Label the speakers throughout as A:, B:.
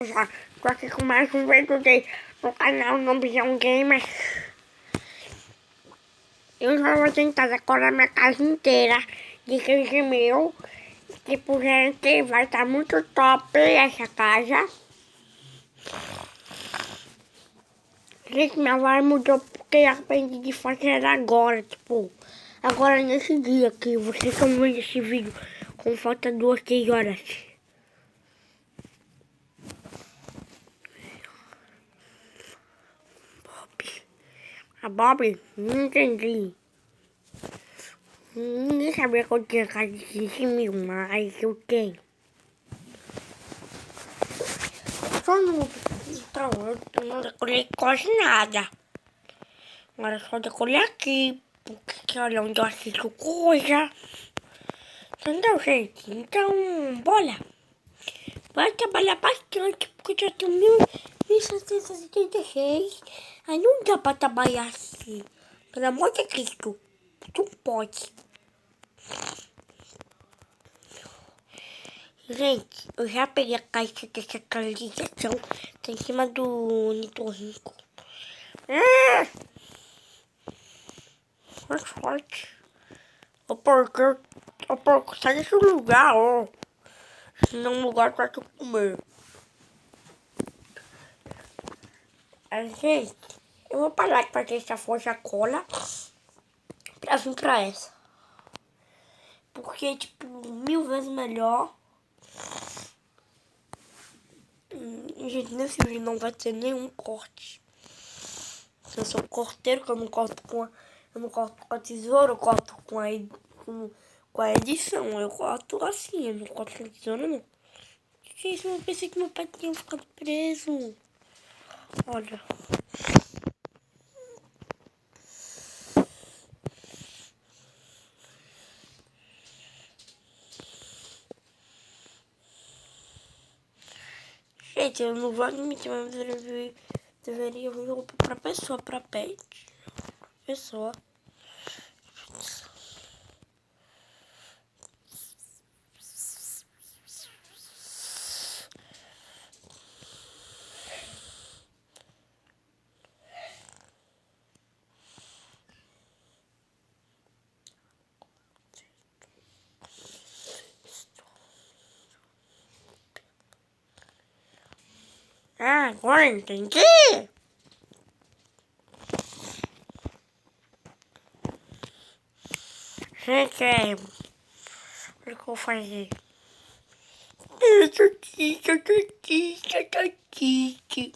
A: Já tô aqui com mais um vídeo no canal Nobizão Gamer. Eu já vou tentar decorar minha casa inteira de 15 mil. Tipo, gente, vai estar muito top essa casa. Gente, minha avó mudou porque eu aprendi de fazer agora, tipo, agora nesse dia que vocês estão vendo esse vídeo com falta 2, 3 horas. A Bob? Não entendi. Ninguém sabia que eu tinha casa de 15 mil, mas eu tenho. Só não. Então, eu não decorei quase nada. Agora só decorei aqui, porque olha onde eu assisto coisa. Entendeu, gente? Então, bora. Vai trabalhar bastante, porque já tenho 1.786. Aí não dá pra trabalhar assim. Pelo amor de Cristo. Tu pode. Gente, eu já peguei a caixa dessa atualização. Tá em cima do ornitorrinco. Mais forte. Ô porco, sai desse lugar, ó. Senão o lugar vai te comer. Gente, eu vou parar de fazer essa força cola pra vir pra essa. Porque, tipo, 1000 vezes melhor. Gente, nesse vídeo não vai ter nenhum corte. Eu sou corteiro, que eu não corto com a tesoura, eu corto com a edição. Eu corto assim, eu não corto com a tesoura, não. Gente, eu pensei que meu pai tinha ficado preso. Olha. Gente, eu não vou admitir, mas deveria vir pra pessoa, pra pet. Pessoa. Ah, agora entendi. Gente, o que eu vou fazer? Eu tô triste, eu tô triste, eu tô triste.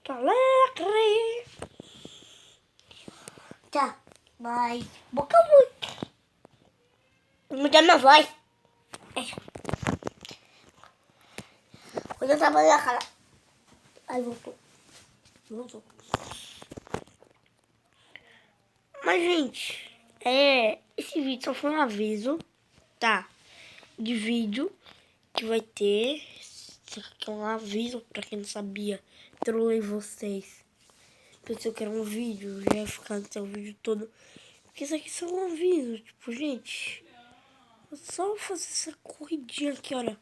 A: Tô alegre. Tá, mas boca muito. Mudar minha voz. Quando eu tava na cara. Aí voltou. Voltou. Mas, gente, esse vídeo só foi um aviso, tá? De vídeo que vai ter. Isso aqui é um aviso pra quem não sabia. Trolei vocês. Pensei que era um vídeo, já ia ficar até o vídeo todo. Porque isso aqui é só um aviso, tipo, gente. Eu só vou fazer essa corridinha aqui, olha,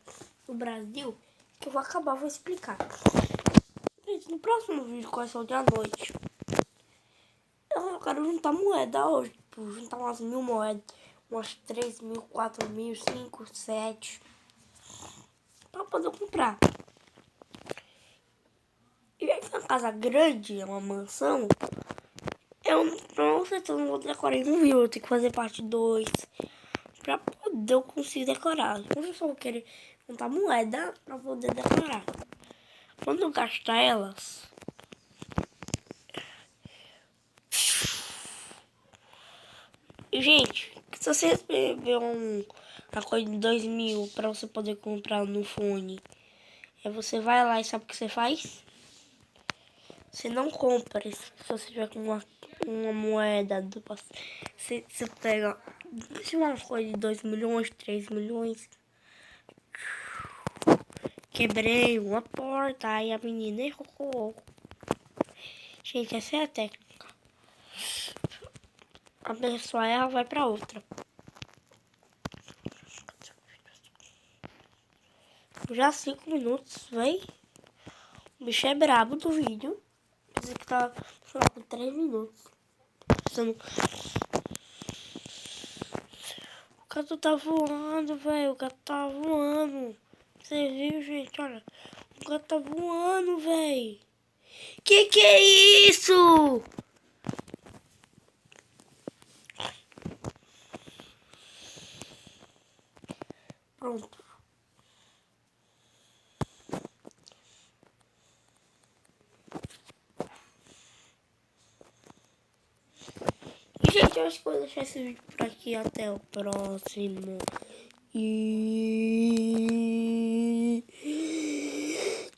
A: no Brasil, que eu vou acabar, vou explicar. Gente, no próximo vídeo, com essa da noite, eu quero juntar moeda hoje, tipo, juntar umas 1000 moedas, umas 3000, 4000, 5, 7, pra poder comprar. E aí, uma casa grande, é uma mansão, eu não sei se eu não vou decorar em um vídeo, eu tenho que fazer parte 2 pra poder eu conseguir decorar. Eu só vou querer juntar moeda pra poder decorar. Quando eu gastar elas, gente, se você receber uma coisa de 2000 pra você poder comprar no fone, você vai lá e sabe o que você faz? Você não compra. Se você tiver com uma moeda, você pega uma coisa de 2 milhões, 3 milhões. Quebrei uma porta, aí a menina errou. Gente, essa é a técnica. abençoar ela, vai pra outra. Já 5 minutos, véi. O bicho é brabo do vídeo. Pensei que tava, sei lá, com 3 minutos. Pensando... O gato tá voando, velho. O gato tá voando. Você viu, gente? Olha. O gato tá voando, velho. Que é isso? Pronto. E, gente, eu acho que vou deixar esse vídeo por aqui. Até o próximo. E...